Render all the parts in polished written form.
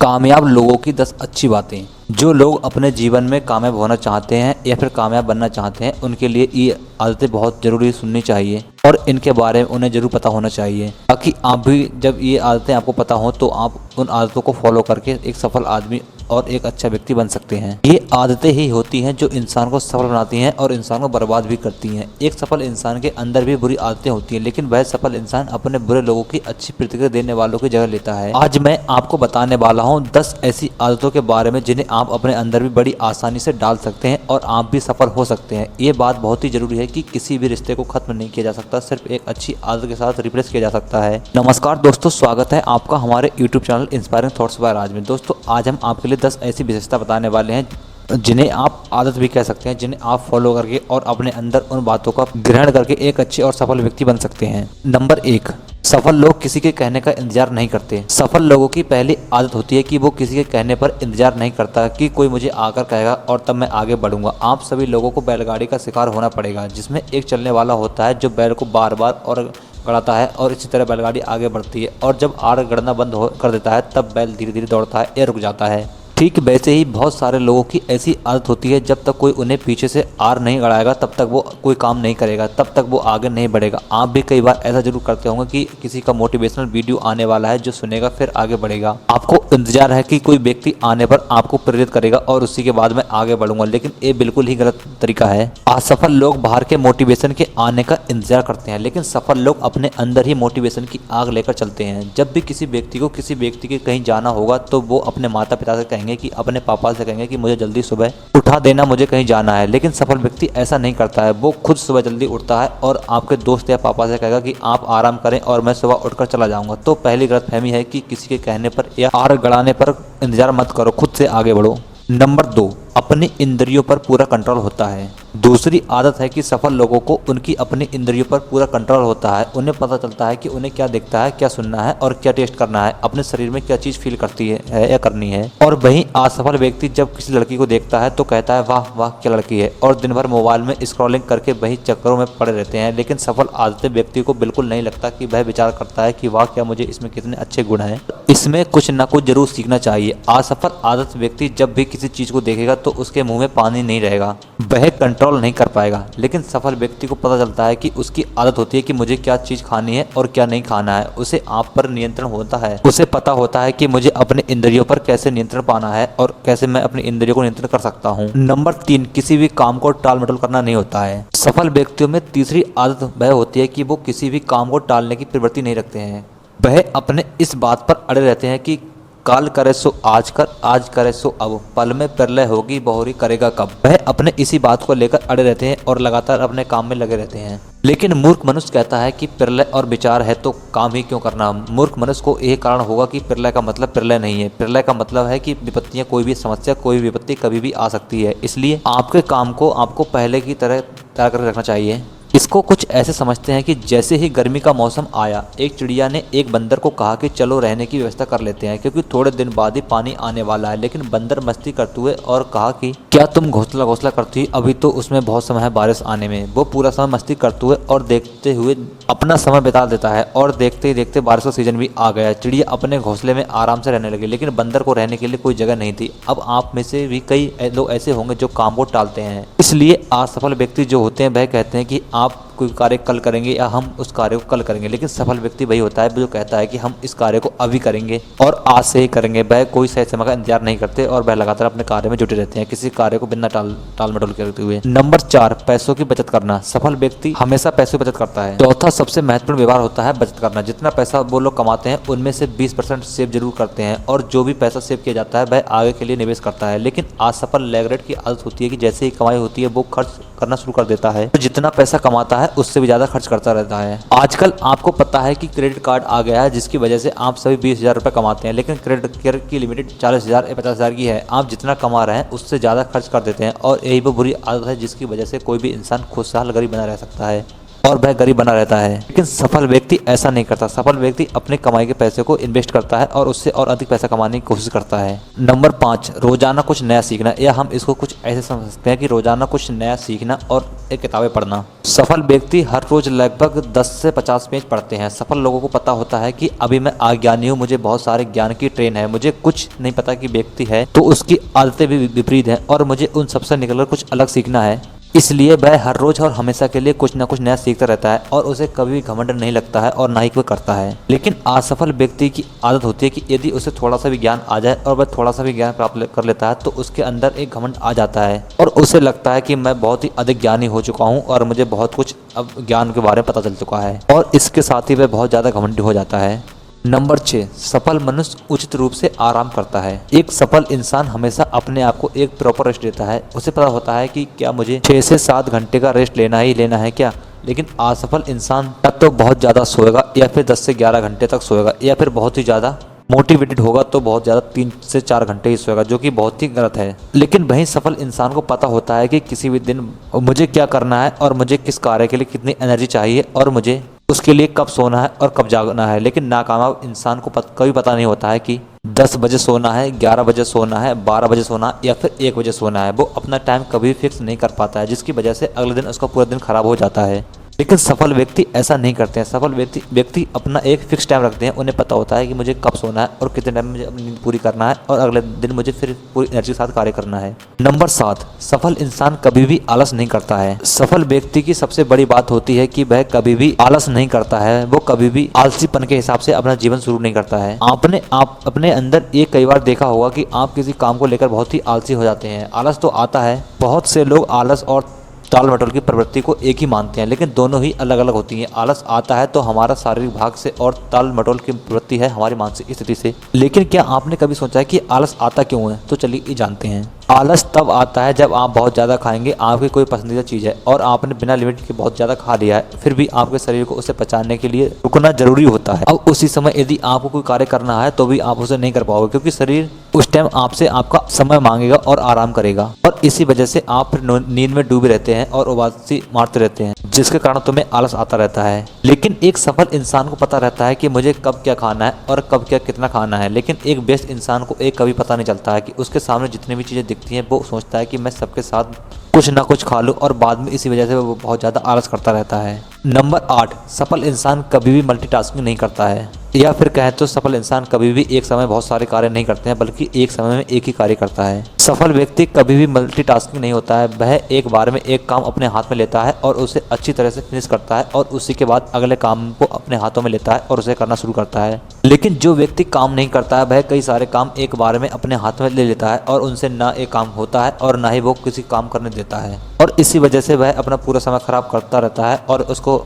कामयाब लोगों की 10 अच्छी बातें। जो लोग अपने जीवन में कामयाब होना चाहते हैं या फिर कामयाब बनना चाहते हैं, उनके लिए ये आदतें बहुत ज़रूरी सुननी चाहिए और इनके बारे में उन्हें ज़रूर पता होना चाहिए, ताकि आप भी जब ये आदतें आपको पता हों तो आप उन आदतों को फॉलो करके एक सफल आदमी और एक अच्छा व्यक्ति बन सकते हैं। ये आदतें ही होती हैं जो इंसान को सफल बनाती हैं और इंसान को बर्बाद भी करती हैं। एक सफल इंसान के अंदर भी बुरी आदतें होती हैं, लेकिन वह सफल इंसान अपने बुरे लोगों की अच्छी प्रतिक्रिया देने वालों की जगह लेता है। आज मैं आपको बताने वाला हूँ 10 ऐसी आदतों के बारे में जिन्हें आप अपने अंदर भी बड़ी आसानी से डाल सकते हैं और आप भी सफल हो सकते हैं। ये बात बहुत ही जरूरी है कि किसी भी रिश्ते को खत्म नहीं किया जा सकता, सिर्फ एक अच्छी आदत के साथ रिप्लेस किया जा सकता है। नमस्कार दोस्तों, स्वागत है आपका हमारे YouTube channel inspiring thoughts by Raj में। दोस्तों, आज हम आपके लिए 10 ऐसी विशेषता बताने वाले हैं जिन्हें आप आदत भी कह सकते हैं, जिन्हें आप फॉलो करके और अपने अंदर उन बातों का ग्रहण करके एक अच्छे और सफल व्यक्ति बन सकते हैं। नंबर 1, सफल लोग किसी के कहने का इंतजार नहीं करते। सफल लोगों की पहली आदत होती है कि वो किसी के कहने पर इंतजार नहीं करता कि कोई मुझे आकर कहेगा और तब मैं आगे बढ़ूंगा। आप सभी लोगों को बैलगाड़ी का शिकार होना पड़ेगा, जिसमें एक चलने वाला होता है जो बैल को बार बार और गड़ाता है और इसी तरह बैलगाड़ी आगे बढ़ती है, और जब आड़ गड़ना बंद कर देता है तब बैल धीरे धीरे दौड़ता है या रुक जाता है। ठीक वैसे ही बहुत सारे लोगों की ऐसी आदत होती है, जब तक कोई उन्हें पीछे से आर नहीं गड़ाएगा तब तक वो कोई काम नहीं करेगा, तब तक वो आगे नहीं बढ़ेगा। आप भी कई बार ऐसा जरूर करते होंगे कि किसी का मोटिवेशनल वीडियो आने वाला है, जो सुनेगा फिर आगे बढ़ेगा। आपको इंतजार है कि कोई व्यक्ति आने पर आपको प्रेरित करेगा और उसी के बाद मैं आगे बढ़ूंगा, लेकिन ये बिल्कुल ही गलत तरीका है। असफल लोग बाहर के मोटिवेशन के आने का इंतजार करते हैं, लेकिन सफल लोग अपने अंदर ही मोटिवेशन की आग लेकर चलते हैं। जब भी किसी व्यक्ति को किसी व्यक्ति के कहीं जाना होगा तो वो अपने माता पिता से कहेंगे कि अपने पापा से कहेंगे कि मुझे जल्दी सुबह उठा देना, मुझे कहीं जाना है। लेकिन सफल व्यक्ति ऐसा नहीं करता है, वो खुद सुबह जल्दी उठता है और आपके दोस्त या पापा से कहेगा कि आप आराम करें और मैं सुबह उठकर चला जाऊंगा। तो पहली गलतफहमी है कि किसी के कहने पर या आड़ गड़ाने पर इंतजार मत करो, खुद से आगे बढ़ो। नंबर 2, अपनी इंद्रियों पर पूरा कंट्रोल होता है। दूसरी आदत है कि सफल लोगों को उनकी अपनी इंद्रियों पर पूरा कंट्रोल होता है। उन्हें पता चलता है कि उन्हें क्या देखता है, क्या सुनना है और क्या टेस्ट करना है, अपने शरीर में क्या चीज़ फील करती है या करनी है। और वहीं असफल व्यक्ति जब किसी लड़की को देखता है तो कहता है वाह वाह क्या लड़की है, और दिन भर मोबाइल में स्क्रॉलिंग करके वही चक्करों में पड़े रहते हैं। लेकिन सफल आदतें व्यक्ति को बिल्कुल नहीं लगता कि वह विचार करता है कि वाह क्या मुझे इसमें कितने अच्छे गुण हैं, इसमें कुछ ना कुछ जरूर सीखना चाहिए। असफल आदत व्यक्ति जब भी किसी चीज़ को देखेगा तो उसके मुंह में पानी नहीं रहेगा, वह कंट्रोल नहीं कर पाएगा। लेकिन सफल व्यक्ति को पता चलता है कि उसकी आदत होती है कि मुझे क्या चीज़ खानी है और क्या नहीं खाना है। उसे आप पर नियंत्रण होता है, उसे पता होता है कि मुझे अपने इंद्रियों पर कैसे नियंत्रण पाना है और कैसे मैं अपनी इंद्रियों को नियंत्रण कर सकता हूँ। नंबर 3, किसी भी काम को टाल मटोल करना नहीं होता है। सफल व्यक्तियों में तीसरी आदत वह होती है कि वो किसी भी काम को टालने की प्रवृत्ति नहीं रखते हैं। वह अपने इस बात पर अड़े रहते हैं कि काल करे सो आज कर, आज करे सो अब, पल में प्रलय होगी बहुरी करेगा कब। वह अपने इसी बात को लेकर अड़े रहते हैं और लगातार अपने काम में लगे रहते हैं। लेकिन मूर्ख मनुष्य कहता है कि प्रलय और विचार है तो काम ही क्यों करना। मूर्ख मनुष्य को यही कारण होगा कि प्रलय का मतलब प्रलय नहीं है। प्रलय का मतलब है कि विपत्तियां, कोई भी समस्या, कोई भी विपत्ति कभी भी आ सकती है। इसलिए आपके काम को आपको पहले की तरह तैयार करके रखना चाहिए। इसको कुछ ऐसे समझते हैं कि जैसे ही गर्मी का मौसम आया, एक चिड़िया ने एक बंदर को कहा कि चलो रहने की व्यवस्था कर लेते हैं, क्योंकि थोड़े दिन बाद ही पानी आने वाला है। लेकिन बंदर मस्ती करते हुए और कहा कि क्या तुम घोंसला करती, अभी तो उसमें बहुत समय है बारिश आने में। वो पूरा समय मस्ती करते हुए और देखते हुए अपना समय बिता देता है, और देखते ही देखते बारिश का सीजन भी आ गया। चिड़िया अपने घोंसले में आराम से रहने लगी, लेकिन बंदर को रहने के लिए कोई जगह नहीं थी। अब आप में से भी कई लोग ऐसे होंगे जो काम को टालते हैं। इसलिए असफल व्यक्ति जो होते हैं वह कहते हैं कि आप कोई कार्य कल करेंगे या हम उस कार्य को कल करेंगे। लेकिन सफल व्यक्ति वही होता है जो कहता है कि हम इस कार्य को अभी करेंगे और आज से ही करेंगे। वह कोई सही समय का इंतजार नहीं करते और वह लगातार अपने कार्य में जुटे रहते हैं, किसी कार्य को बिना टाल मटोल करते हुए। नंबर 4, पैसों की बचत करना। सफल व्यक्ति हमेशा पैसों की बचत करता है। चौथा सबसे महत्वपूर्ण व्यवहार होता है बचत करना। जितना पैसा वो लोग कमाते हैं उनमें से 20% सेव जरूर करते हैं, और जो भी पैसा सेव किया जाता है वह आगे के लिए निवेश करता है। लेकिन असफल लैगरेट की आदत होती है कि जैसे ही कमाई होती है वो खर्च करना शुरू कर देता है, तो जितना पैसा कमाता है उससे भी ज्यादा खर्च करता रहता है। आजकल आपको पता है कि क्रेडिट कार्ड आ गया है, जिसकी वजह से आप सभी 20,000 रुपये कमाते हैं, लेकिन क्रेडिट कार्ड की लिमिटेड 40,000 या 50,000 की है। आप जितना कमा रहे हैं उससे ज़्यादा खर्च कर देते हैं, और यही वो बुरी आदत है जिसकी वजह से कोई भी इंसान खुशहाल गरीब बना रह सकता है। और वह गरीब बना रहता है। लेकिन सफल व्यक्ति ऐसा नहीं करता। सफल व्यक्ति अपने कमाई के पैसे को इन्वेस्ट करता है और उससे और अधिक पैसा कमाने की कोशिश करता है। नंबर 5, रोजाना कुछ नया सीखना, या हम इसको कुछ ऐसे समझ सकते हैं कि रोजाना कुछ नया सीखना और एक किताबें पढ़ना। सफल व्यक्ति हर रोज लगभग 10 से 50 पेज पढ़ते हैं। सफल लोगों को पता होता है कि अभी मैं अज्ञानी हूँ, मुझे बहुत सारे ज्ञान की ट्रेन है, मुझे कुछ नहीं पता कि व्यक्ति है तो उसकी आदतें भी विपरीत हैं और मुझे उन सबसे निकलकर कुछ अलग सीखना है। इसलिए वह हर रोज और हमेशा के लिए कुछ न कुछ नया सीखता रहता है और उसे कभी भी घमंड नहीं लगता है और ना ही वह करता है। लेकिन असफल व्यक्ति की आदत होती है कि यदि उसे थोड़ा सा भी ज्ञान आ जाए और वह थोड़ा सा भी ज्ञान प्राप्त कर लेता है तो उसके अंदर एक घमंड आ जाता है और उसे लगता है कि मैं बहुत ही अधिक ज्ञानी हो चुका हूँ और मुझे बहुत कुछ अब ज्ञान के बारे में पता चल चुका है, और इसके साथ ही वह बहुत ज़्यादा घमंडी हो जाता है। नंबर 6, सफल मनुष्य उचित रूप से आराम करता है। एक सफल इंसान हमेशा अपने आप को एक प्रॉपर रेस्ट देता है। उसे पता होता है कि क्या मुझे 6 से 7 घंटे का रेस्ट लेना ही लेना है क्या। लेकिन असफल इंसान तब तो बहुत ज़्यादा सोएगा या फिर 10 से 11 घंटे तक सोएगा, या फिर बहुत ही ज़्यादा मोटिवेटेड होगा तो बहुत ज़्यादा 3 से 4 घंटे ही सोएगा, जो कि बहुत ही गलत है। लेकिन वहीं सफल इंसान को पता होता है कि किसी भी दिन मुझे क्या करना है और मुझे किस कार्य के लिए कितनी एनर्जी चाहिए और मुझे उसके लिए कब सोना है और कब जागना है। लेकिन नाकामयाब इंसान को कभी पता नहीं होता है कि 10 बजे सोना है, 11 बजे सोना है, 12 बजे सोना है या फिर 1 बजे सोना है। वो अपना टाइम कभी फिक्स नहीं कर पाता है, जिसकी वजह से अगले दिन उसका पूरा दिन खराब हो जाता है। लेकिन सफल व्यक्ति ऐसा नहीं करते हैं। सफल व्यक्ति अपना एक फिक्स टाइम रखते हैं। उन्हें पता होता है कि मुझे कब सोना है और कितने टाइम में मुझे अपनी नींद पूरी करना है और अगले दिन मुझे फिर पूरी एनर्जी के साथ कार्य करना है। नंबर 7, सफल इंसान कभी भी आलस नहीं करता है। सफल व्यक्ति की सबसे बड़ी बात होती है कि वह कभी भी आलस नहीं करता है। वो कभी भी आलसीपन के हिसाब से अपना जीवन शुरू नहीं करता है। आपने अपने अंदर एक कई बार देखा होगा कि आप किसी काम को लेकर बहुत ही आलसी हो जाते हैं। आलस तो आता है। बहुत से लोग आलस और टाल मटोल की प्रवृत्ति को एक ही मानते हैं, लेकिन दोनों ही अलग अलग होती हैं। आलस आता है तो हमारा शारीरिक भाग से और टाल मटोल की प्रवृत्ति है हमारी मानसिक स्थिति से। लेकिन क्या आपने कभी सोचा है कि आलस आता क्यों है? तो चलिए ये जानते हैं। आलस तब आता है जब आप बहुत ज़्यादा खाएंगे, आपकी कोई पसंदीदा चीज़ है और आपने बिना लिमिट के बहुत ज़्यादा खा लिया है, फिर भी आपके शरीर को उसे पचाने के लिए रुकना जरूरी होता है। अब उसी समय यदि आपको कोई कार्य करना है तो भी आप उसे नहीं कर पाओगे, क्योंकि शरीर उस टाइम आपसे आपका समय मांगेगा और आराम करेगा, और इसी वजह से आप फिर नींद में डूबे रहते हैं और उबासी मारते रहते हैं, जिसके कारण तुम्हें आलस आता रहता है। लेकिन एक सफल इंसान को पता रहता है कि मुझे कब क्या खाना है और कब क्या कितना खाना है। लेकिन एक बेस्ट इंसान को एक कभी पता नहीं चलता है कि उसके सामने जितनी भी चीज़ें दिखती हैं वो सोचता है कि मैं सबके साथ कुछ ना कुछ खा लूँ, और बाद में इसी वजह से वो बहुत ज़्यादा आलस करता रहता है। नंबर 8, सफल इंसान कभी भी मल्टीटास्किंग नहीं करता है, या फिर कहें तो सफल इंसान कभी भी एक समय बहुत सारे कार्य नहीं करते हैं, बल्कि एक समय में एक ही कार्य करता है। सफल व्यक्ति कभी भी मल्टीटास्किंग नहीं होता है। वह एक बार में एक काम अपने हाथ में लेता है और उसे अच्छी तरह से फिनिश करता है और उसी के बाद अगले काम को अपने हाथों में लेता है और उसे करना शुरू करता है। लेकिन जो व्यक्ति काम नहीं करता है वह कई सारे काम एक बार में अपने हाथ में ले लेता है और उनसे ना एक काम होता है और ना ही वो किसी काम करने देता है, और इसी वजह से वह अपना पूरा समय खराब करता रहता है और उसको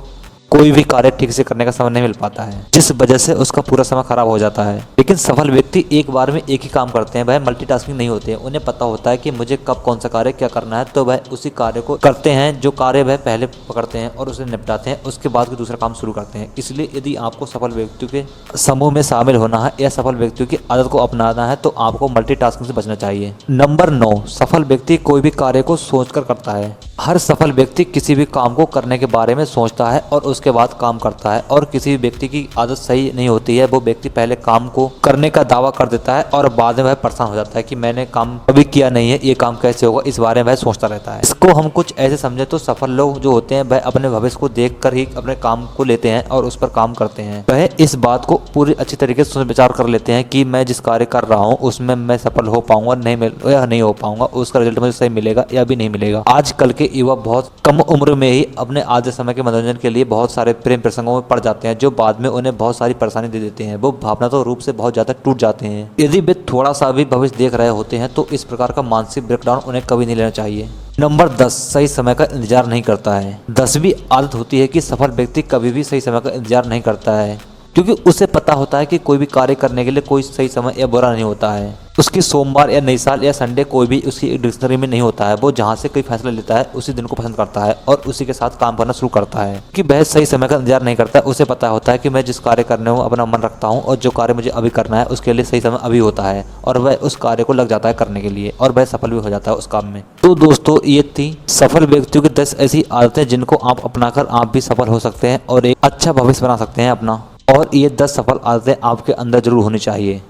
कोई भी कार्य ठीक से करने का समय नहीं मिल पाता है, जिस वजह से उसका पूरा समय खराब हो जाता है। लेकिन सफल व्यक्ति एक बार में एक ही काम करते हैं। वह मल्टीटास्किंग नहीं होते हैं। उन्हें पता होता है कि मुझे कब कौन सा कार्य क्या करना है, तो वह उसी कार्य को करते हैं जो कार्य वह पहले पकड़ते हैं और उसे निपटाते हैं, उसके बाद दूसरा काम शुरू करते हैं। इसलिए यदि आपको सफल व्यक्तियों के समूह में शामिल होना है या सफल व्यक्तियों की आदत को अपनाना है तो आपको मल्टीटास्किंग से बचना चाहिए। नंबर 9, सफल व्यक्ति कोई भी कार्य को सोचकर करता है। हर सफल व्यक्ति किसी भी काम को करने के बारे में सोचता है और उसके बाद काम करता है, और किसी भी व्यक्ति की आदत सही नहीं होती है। वो व्यक्ति पहले काम को करने का दावा कर देता है और बाद में वह परेशान हो जाता है कि मैंने काम कभी किया नहीं है, ये काम कैसे होगा, इस बारे में वह सोचता रहता है। इसको हम कुछ ऐसे समझे तो सफल लोग जो होते हैं वह अपने भविष्य को देख कर ही अपने काम को लेते हैं और उस पर काम करते हैं। वह इस बात को पूरी अच्छी तरीके से विचार कर लेते हैं कि मैं जिस कार्य कर रहा हूँ उसमें मैं सफल हो पाऊंगा नहीं हो पाऊंगा, उसका रिजल्ट मुझे सही मिलेगा या भी नहीं मिलेगा। आजकल के युवा बहुत कम उम्र में ही अपने आधे समय के मनोरंजन के लिए बहुत सारे प्रेम प्रसंगों में पड़ जाते हैं, जो बाद में उन्हें बहुत सारी परेशानी दे देते हैं। वो भावनात्मक रूप से बहुत ज्यादा टूट जाते हैं। यदि वे थोड़ा सा भी भविष्य देख रहे होते हैं तो इस प्रकार का मानसिक ब्रेकडाउन उन्हें कभी नहीं लेना चाहिए। नंबर 10, सही समय का इंतजार नहीं करता है। 10वीं आदत होती है कि सफल व्यक्ति कभी भी सही समय का इंतजार नहीं करता है। क्योंकि उसे पता होता है कि कोई भी कार्य करने के लिए कोई सही समय या बुरा नहीं होता है। उसकी सोमवार या नई साल या संडे कोई भी उसकी डिक्शनरी में नहीं होता है। वो जहाँ से कोई फैसला लेता है उसी दिन को पसंद करता है और उसी के साथ काम करना शुरू करता है कि वह सही समय का इंतजार नहीं करता। उसे पता होता है कि मैं जिस कार्य करने हूँ अपना मन रखता हूँ और जो कार्य मुझे अभी करना है उसके लिए सही समय अभी होता है और वह उस कार्य को लग जाता है करने के लिए और वह सफल भी हो जाता है उस काम में। तो दोस्तों ये थी सफल व्यक्तियों की 10 ऐसी आदतें जिनको आप अपनाकर आप भी सफल हो सकते हैं और एक अच्छा भविष्य बना सकते हैं अपना। और ये 10 सफल आदतें आपके अंदर जरूर होनी चाहिए।